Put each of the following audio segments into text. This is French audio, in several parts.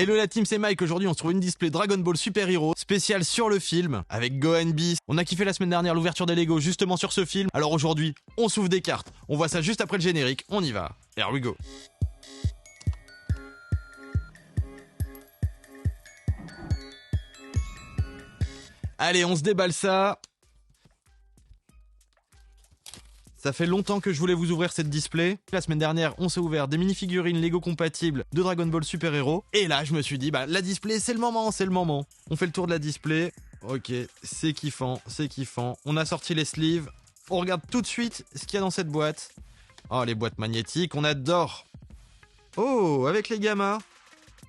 Hello la team, c'est Mike. Aujourd'hui, on se trouve une display Dragon Ball Super Hero spéciale sur le film avec Gohan Beast. On a kiffé la semaine dernière l'ouverture des Lego justement sur ce film. Alors aujourd'hui, on s'ouvre des cartes. On voit ça juste après le générique. On y va. Here we go. Allez, on se déballe ça. Ça fait longtemps que je voulais vous ouvrir cette display. La semaine dernière, on s'est ouvert des mini-figurines Lego compatibles de Dragon Ball Super Hero. Et là, je me suis dit, la display, c'est le moment, c'est le moment. On fait le tour de la display. Ok, c'est kiffant, c'est kiffant. On a sorti les sleeves. On regarde tout de suite ce qu'il y a dans cette boîte. Oh, les boîtes magnétiques, on adore. Oh, avec les gammas.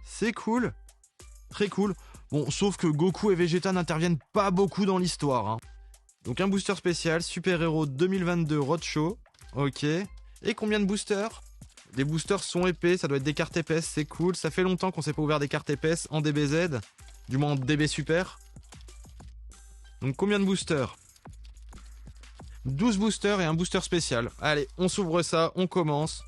C'est cool. Très cool. Bon, sauf que Goku et Vegeta n'interviennent pas beaucoup dans l'histoire, hein. Donc un booster spécial, Super Hero 2022 Roadshow. Ok. Et combien de boosters? Les boosters sont épais, ça doit être des cartes épaisses, c'est cool. Ça fait longtemps qu'on s'est pas ouvert des cartes épaisses en DBZ. Du moins en DB Super. Donc combien de boosters? 12 boosters et un booster spécial. Allez, on s'ouvre ça, on commence.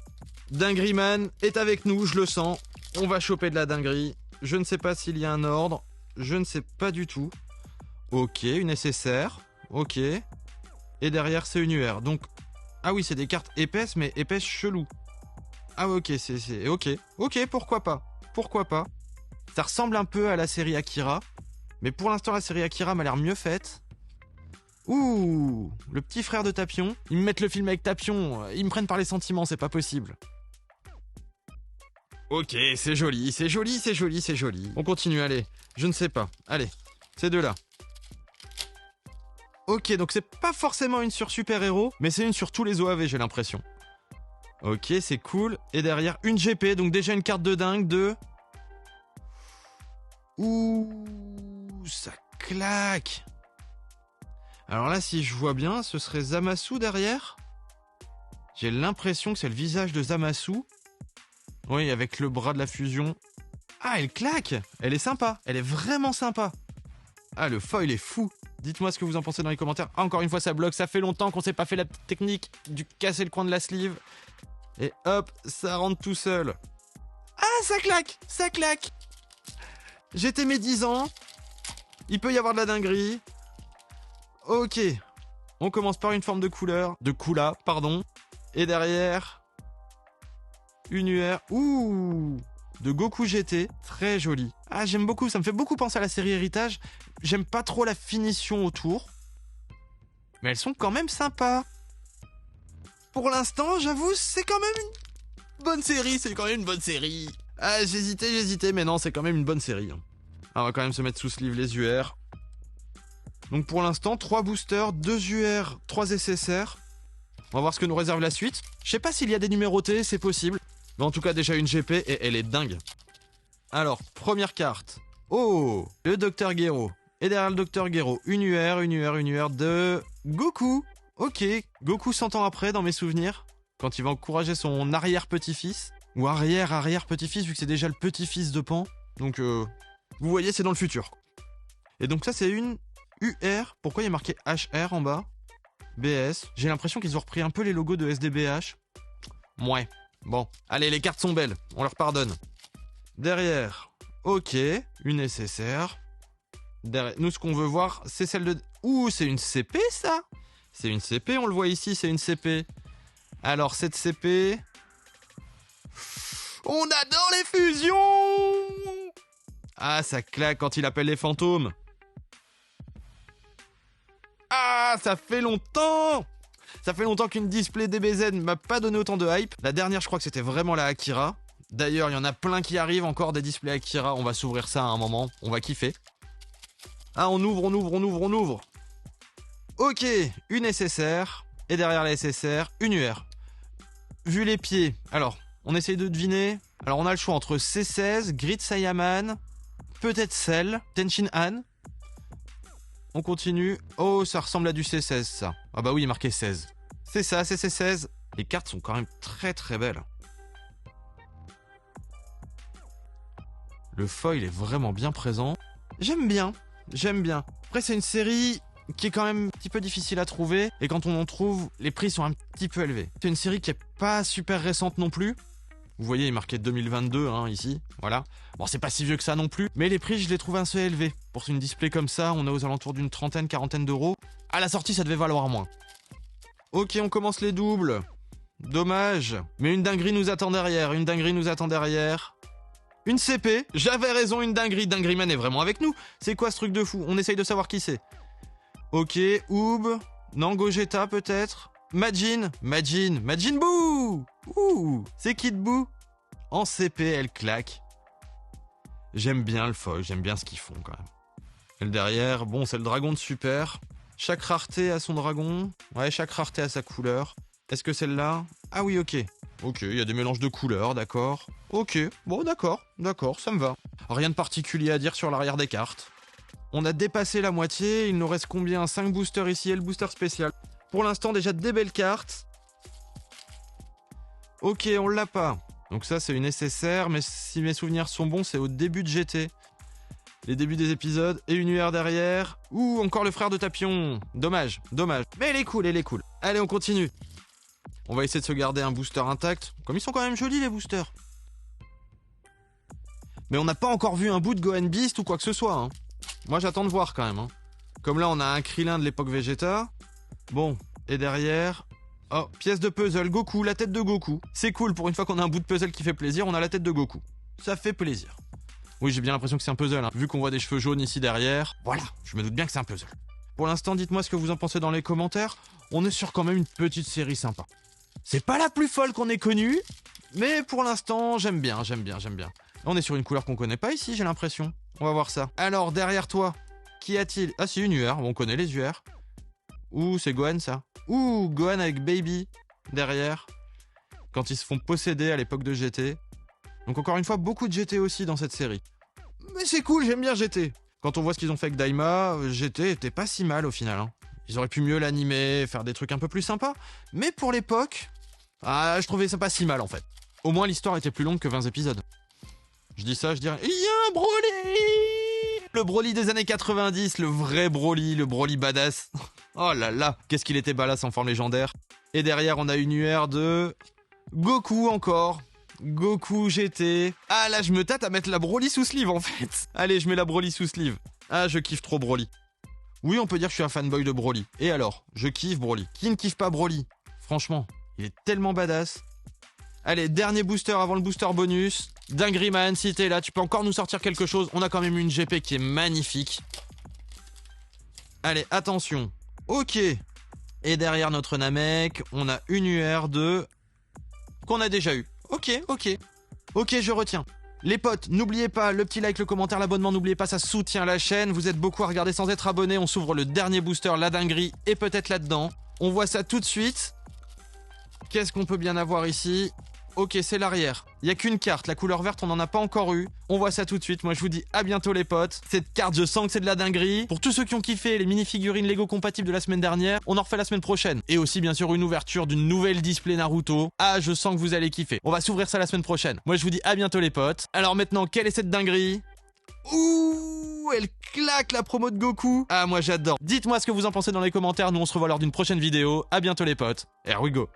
Dinguery Man est avec nous, je le sens. On va choper de la dinguerie. Je ne sais pas s'il y a un ordre. Je ne sais pas du tout. Ok, une SSR. Ok. Et derrière, c'est une UR. Donc, ah oui, c'est des cartes épaisses, mais épaisses chelou. Ah ok, c'est... Ok. Ok, pourquoi pas. Pourquoi pas. Ça ressemble un peu à la série Akira. Mais pour l'instant, la série Akira m'a l'air mieux faite. Ouh, le petit frère de Tapion. Ils me mettent le film avec Tapion. Ils me prennent par les sentiments, c'est pas possible. Ok, c'est joli, c'est joli, c'est joli, c'est joli. On continue, allez. Je ne sais pas. Allez, ces deux-là. Ok, donc c'est pas forcément une sur Super Hero, mais c'est une sur tous les OAV, j'ai l'impression. Ok, c'est cool. Et derrière, une GP, donc déjà une carte de dingue de... Ouh, ça claque. Alors là, si je vois bien, ce serait Zamasu derrière. J'ai l'impression que c'est le visage de Zamasu. Oui, avec le bras de la fusion. Ah, elle claque. Elle est sympa, elle est vraiment sympa. Ah, le foil est fou. Dites-moi ce que vous en pensez dans les commentaires. Ah, encore une fois, ça bloque. Ça fait longtemps qu'on s'est pas fait la technique du casser le coin de la sleeve. Et hop, ça rentre tout seul. Ah, ça claque. Ça claque. J'étais mes 10 ans. Il peut y avoir de la dinguerie. Ok. On commence par une forme de couleur. De Kula, pardon. Et derrière... une UR. Ouh, de Goku GT. Très joli. Ah, j'aime beaucoup. Ça me fait beaucoup penser à la série Héritage. J'aime pas trop la finition autour. Mais elles sont quand même sympas. Pour l'instant, j'avoue, c'est quand même une bonne série. C'est quand même une bonne série. Ah, j'hésitais, mais non, c'est quand même une bonne série. Ah, on va quand même se mettre sous sleeve les UR. Donc pour l'instant, 3 boosters, 2 UR, 3 SSR. On va voir ce que nous réserve la suite. Je sais pas s'il y a des numérotés, c'est possible. Mais en tout cas, déjà une GP et elle est dingue. Alors, première carte. Oh, le Dr Gero. Et derrière le Dr Gero, une UR de Goku. Ok, Goku 100 ans après dans mes souvenirs. Quand il va encourager son arrière-petit-fils. Ou arrière-petit-fils, vu que c'est déjà le petit-fils de Pan. Donc, vous voyez, c'est dans le futur. Et donc ça, c'est une UR. Pourquoi il y a marqué HR en bas? BS. J'ai l'impression qu'ils ont repris un peu les logos de SDBH. Ouais. Bon. Allez, les cartes sont belles. On leur pardonne. Derrière. Ok. Une SSR. Derrière. Nous, ce qu'on veut voir, c'est celle de... Ouh, c'est une CP, ça? C'est une CP, on le voit ici, c'est une CP. Alors, cette CP... On adore les fusions! Ah, ça claque quand il appelle les fantômes. Ah, ça fait longtemps! Ça fait longtemps qu'une display DBZ m'a pas donné autant de hype. La dernière, je crois que c'était vraiment la Akira. D'ailleurs, il y en a plein qui arrivent, encore des displays Akira. On va s'ouvrir ça à un moment, on va kiffer. Ah, on ouvre. Ok, une SSR. Et derrière la SSR, une UR. Vu les pieds, alors, on essaye de deviner. Alors, on a le choix entre C16, Grid Saiyaman, peut-être Cell, Tenshin Han. On continue. Oh, ça ressemble à du C16, ça. Ah bah oui, il est marqué 16. C'est ça, c'est C16. Les cartes sont quand même très très belles. Le foil est vraiment bien présent. J'aime bien. Après, c'est une série qui est quand même un petit peu difficile à trouver. Et quand on en trouve, les prix sont un petit peu élevés. C'est une série qui est pas super récente non plus. Vous voyez, il est marqué 2022, hein, ici. Voilà. Bon, c'est pas si vieux que ça non plus. Mais les prix, je les trouve assez élevés. Pour une display comme ça, on est aux alentours d'une trentaine, quarantaine d'euros. À la sortie, ça devait valoir moins. Ok, on commence les doubles. Dommage. Mais une dinguerie nous attend derrière. Une dinguerie nous attend derrière. Une CP. J'avais raison, une dinguerie. Dingryman est vraiment avec nous. C'est quoi ce truc de fou? On essaye de savoir qui c'est. Ok, Oob. Non, Gogeta peut-être. Majin Buu. Ouh, c'est Kid Buu. En CP, elle claque. J'aime bien le foil, j'aime bien ce qu'ils font quand même. Et le derrière, bon, c'est le dragon de super. Chaque rareté a son dragon. Ouais, chaque rareté a sa couleur. Est-ce que celle-là? Ah oui, ok. Ok, il y a des mélanges de couleurs, d'accord. Ok, bon, d'accord, ça me va. Rien de particulier à dire sur l'arrière des cartes. On a dépassé la moitié, il nous reste combien? 5 boosters ici et le booster spécial. Pour l'instant, déjà des belles cartes. Ok, on l'a pas. Donc ça, c'est une SSR, mais si mes souvenirs sont bons, c'est au début de GT. Les débuts des épisodes, et une UR derrière. Ouh, encore le frère de Tapion. Dommage. Mais elle est cool. Allez, on continue. On va essayer de se garder un booster intact. Comme ils sont quand même jolis, les boosters. Mais on n'a pas encore vu un bout de Gohan Beast ou quoi que ce soit. Hein. Moi, j'attends de voir quand même. Hein. Comme là, on a un Krillin de l'époque Vegeta. Bon, et derrière... Oh, pièce de puzzle, Goku, la tête de Goku. C'est cool, pour une fois qu'on a un bout de puzzle qui fait plaisir, on a la tête de Goku. Ça fait plaisir. Oui, j'ai bien l'impression que c'est un puzzle, hein. Vu qu'on voit des cheveux jaunes ici derrière. Voilà, je me doute bien que c'est un puzzle. Pour l'instant, dites-moi ce que vous en pensez dans les commentaires. On est sur quand même une petite série sympa. C'est pas la plus folle qu'on ait connue, mais pour l'instant, j'aime bien. On est sur une couleur qu'on connaît pas ici, j'ai l'impression. On va voir ça. Alors, derrière toi, qu'y a-t-il? Ah si, une UR, on connaît les UR. Ouh, c'est Gohan ça. Ouh, Gohan avec Baby derrière. Quand ils se font posséder à l'époque de GT. Donc encore une fois, beaucoup de GT aussi dans cette série. Mais c'est cool, j'aime bien GT. Quand on voit ce qu'ils ont fait avec Daima, GT était pas si mal au final. Hein. Ils auraient pu mieux l'animer, faire des trucs un peu plus sympas. Mais pour l'époque, je trouvais ça pas si mal en fait. Au moins l'histoire était plus longue que 20 épisodes. Je dis ça, je dirais, il y a un Broly! Le Broly des années 90, le vrai Broly, le Broly badass. Oh là là, qu'est-ce qu'il était badass en forme légendaire. Et derrière, on a une UR de Goku encore. Goku GT. Ah là, je me tâte à mettre la Broly sous sleeve en fait. Allez, je mets la Broly sous sleeve. Ah, je kiffe trop Broly. Oui, on peut dire que je suis un fanboy de Broly. Et alors, je kiffe Broly. Qui ne kiffe pas Broly? Franchement, il est tellement badass. Allez, dernier booster avant le booster bonus. Dingryman, si t'es là, tu peux encore nous sortir quelque chose. On a quand même une GP qui est magnifique. Allez, attention. Ok. Et derrière notre Namek, on a une UR de... qu'on a déjà eu. Ok, je retiens. Les potes, n'oubliez pas le petit like, le commentaire, l'abonnement, n'oubliez pas, ça soutient la chaîne. Vous êtes beaucoup à regarder sans être abonné. On s'ouvre le dernier booster, la dinguerie, et peut-être là-dedans. On voit ça tout de suite. Qu'est-ce qu'on peut bien avoir ici? Ok, c'est l'arrière. Il n'y a qu'une carte. La couleur verte, on n'en a pas encore eu. On voit ça tout de suite. Moi, je vous dis à bientôt, les potes. Cette carte, je sens que c'est de la dinguerie. Pour tous ceux qui ont kiffé les mini-figurines Lego compatibles de la semaine dernière, on en refait la semaine prochaine. Et aussi, bien sûr, une ouverture d'une nouvelle display Naruto. Ah, je sens que vous allez kiffer. On va s'ouvrir ça la semaine prochaine. Moi, je vous dis à bientôt, les potes. Alors maintenant, quelle est cette dinguerie? Ouh, elle claque la promo de Goku. Ah, moi, j'adore. Dites-moi ce que vous en pensez dans les commentaires. Nous, on se revoit lors d'une prochaine vidéo. À bientôt, les potes. Here we go.